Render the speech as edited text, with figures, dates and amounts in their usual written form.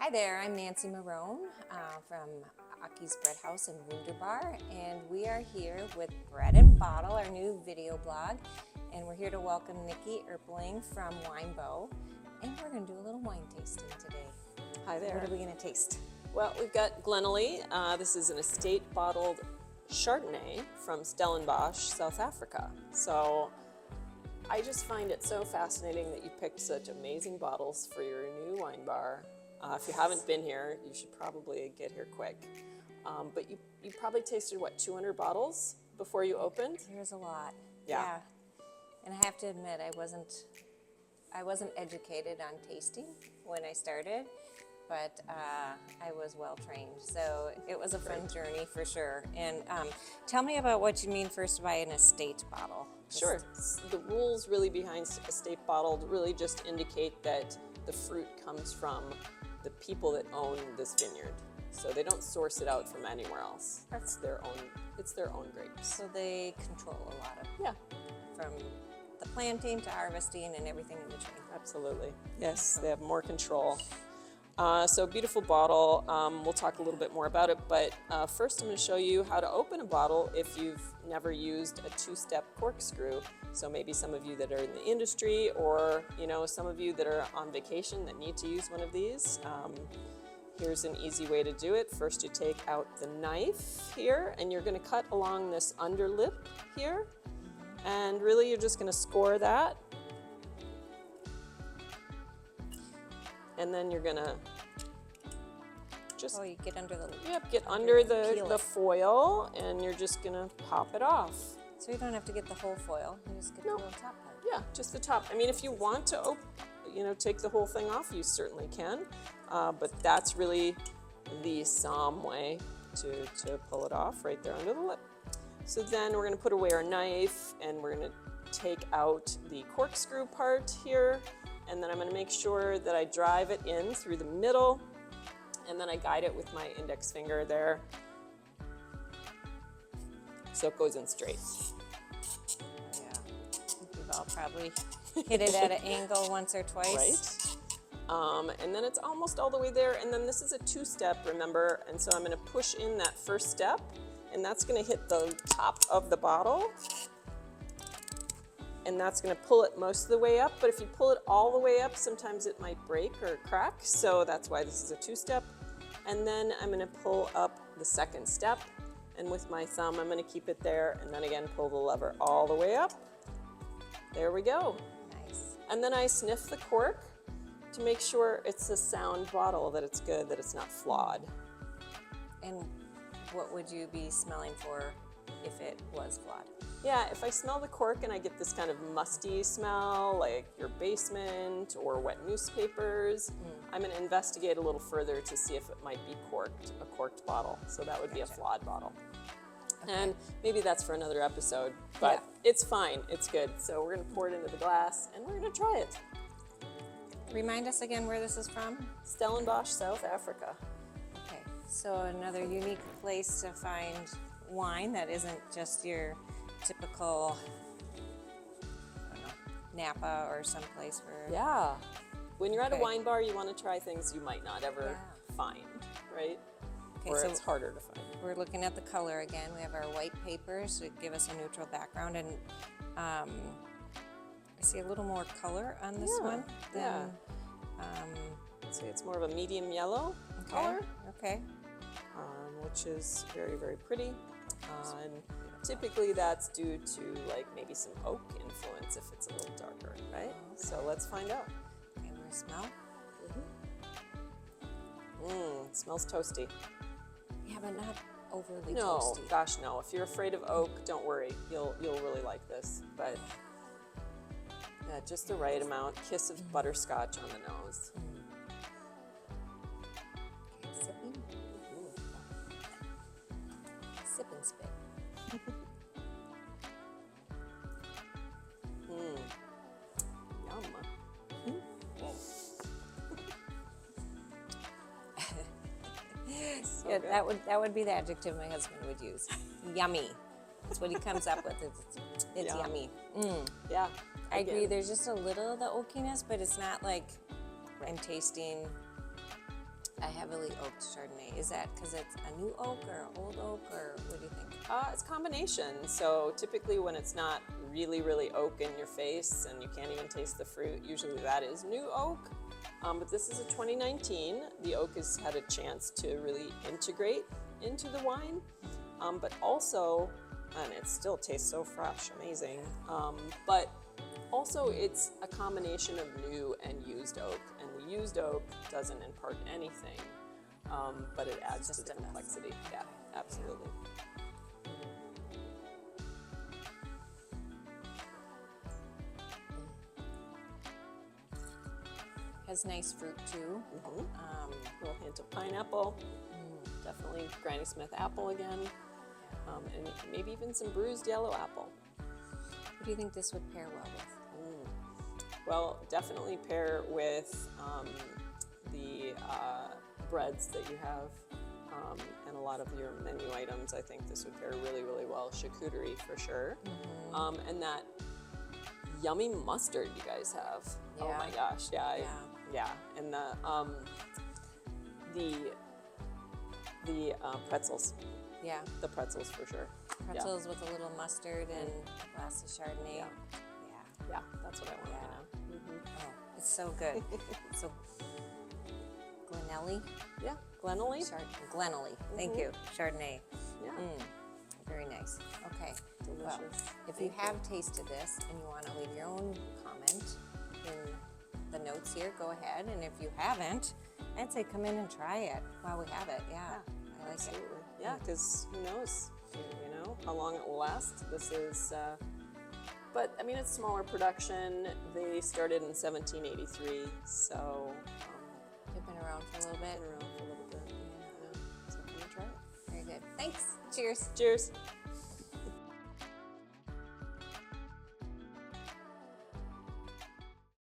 Hi there, I'm Nancy Marone from Aki's Bread House in Wunderbar, and we are here with Bread and Bottle, our new video blog, and we're here to welcome Nikki Erpelding from Winebow, and we're going to do a little wine tasting today. Hi there. What are we going to taste? Well, we've got Glenelly. This is an estate bottled Chardonnay from Stellenbosch, South Africa. So I just find it so fascinating that you picked such amazing bottles for your new wine bar. If you haven't been here, you should probably get here quick. But you probably tasted, what, 200 bottles before you opened? There's a lot. Yeah. And I have to admit, I wasn't educated on tasting when I started, but I was well trained. So it was a fun journey for sure. And tell me about what you mean first by an estate bottle. Sure. The rules really behind estate bottled really just indicate that the fruit comes from the people that own this vineyard. So they don't source it out from anywhere else. It's their own grapes. So they control a lot of Yeah. from the planting to harvesting and everything in between. Absolutely. Yes, they have more control. So beautiful bottle. We'll talk a little bit more about it, but first I'm going to show you how to open a bottle if you've never used a two-step corkscrew. So maybe some of you that are in the industry, or some of you that are on vacation that need to use one of these. Here's an easy way to do it. First you take out the knife here, and you're going to cut along this underlip here, and really you're just going to score that. And then you're gonna just you get under the get under the foil, and you're just gonna pop it off. So you don't have to get the whole foil. You just get the little top part. Yeah, just the top. I mean, if you want to, take the whole thing off, you certainly can. But that's really the Somme way to pull it off, right there under the lip. So then we're gonna put away our knife, and we're gonna take out the corkscrew part here. And then I'm going to make sure that I drive it in through the middle, and then I guide it with my index finger there so it goes in straight. Yeah, I think we've all probably hit it at an angle once or twice. Right. And then it's almost all the way there, and then this is a two-step, remember, and so I'm going to push in that first step, and that's going to hit the top of the bottle. And that's going to pull it most of the way up, but if you pull it all the way up, sometimes it might break or crack, so that's why this is a two-step. And then I'm going to pull up the second step, and with my thumb I'm going to keep it there, and then again pull the lever all the way up. There we go. Nice. And then I sniff the cork to make sure it's a sound bottle, that it's good, that it's not flawed. And what would you be smelling for if it was flawed? Yeah, if I smell the cork and I get this kind of musty smell, like your basement or wet newspapers, I'm going to investigate a little further to see if it might be a corked bottle. So that would be a flawed bottle. Okay. And maybe that's for another episode, but it's fine, it's good. So we're going to pour it into the glass, and we're going to try it. Remind us again where this is from? Stellenbosch, South Africa. Okay, so another unique place to find wine that isn't just your typical, Napa or someplace where... Yeah. When you're at a wine bar, you want to try things you might not ever find, right? Okay, or so it's harder to find. We're looking at the color again. We have our white papers to give us a neutral background, and I see a little more color on this one than... I'd say it's more of a medium yellow color. Okay. Which is very, very pretty. And typically that's due to maybe some oak influence if it's a little darker, right? Okay. So let's find out. Okay, we're gonna smell. It smells toasty. Yeah, but not overly toasty. No, gosh, no. If you're afraid of oak, don't worry. You'll really like this. But yeah, just the right amount. Kiss of butterscotch on the nose. Okay, sipping. Sip and spit. Yum. So Yeah, good. that would be the adjective my husband would use. Yummy. That's what he comes up with. It's yummy. Yeah. I agree. There's just a little of the oakiness, but it's not like I'm tasting a heavily oaked Chardonnay. Is that because it's a new oak or old oak, or what do you think? It's a combination. So typically when it's not really, really oak in your face and you can't even taste the fruit, usually that is new oak. But this is a 2019. The oak has had a chance to really integrate into the wine, but also, and it still tastes so fresh, amazing. But also it's a combination of new and used oak, and the used oak doesn't impart anything, but it adds to the complexity. Yeah, absolutely. Has nice fruit too. Little hint of pineapple, definitely Granny Smith apple again, and maybe even some bruised yellow apple. What do you think this would pair well with? Well, definitely pair with the breads that you have, and a lot of your menu items. I think this would pair really, really well. Charcuterie for sure, and that yummy mustard you guys have. Yeah. Oh my gosh, yeah. And the pretzels. Yeah. The pretzels for sure. Pretzels with a little mustard and a glass of Chardonnay. Yeah, that's what I want to know. Oh, it's so good. So, Glenelly? Yeah, Glenelly. Glenelly. Thank you. Chardonnay. Yeah. Very nice. Okay. Delicious. Well, if you have tasted this and you want to leave your own comment in the notes here, go ahead. And if you haven't, I'd say come in and try it while we have it. Yeah. I like Absolutely. it. Yeah, because who knows, how long it will last. This is, but I mean, it's smaller production. They started in 1783, so They've been around for a little bit. been around for a little bit. So I'm gonna try it. Very good. Thanks. Cheers. Cheers.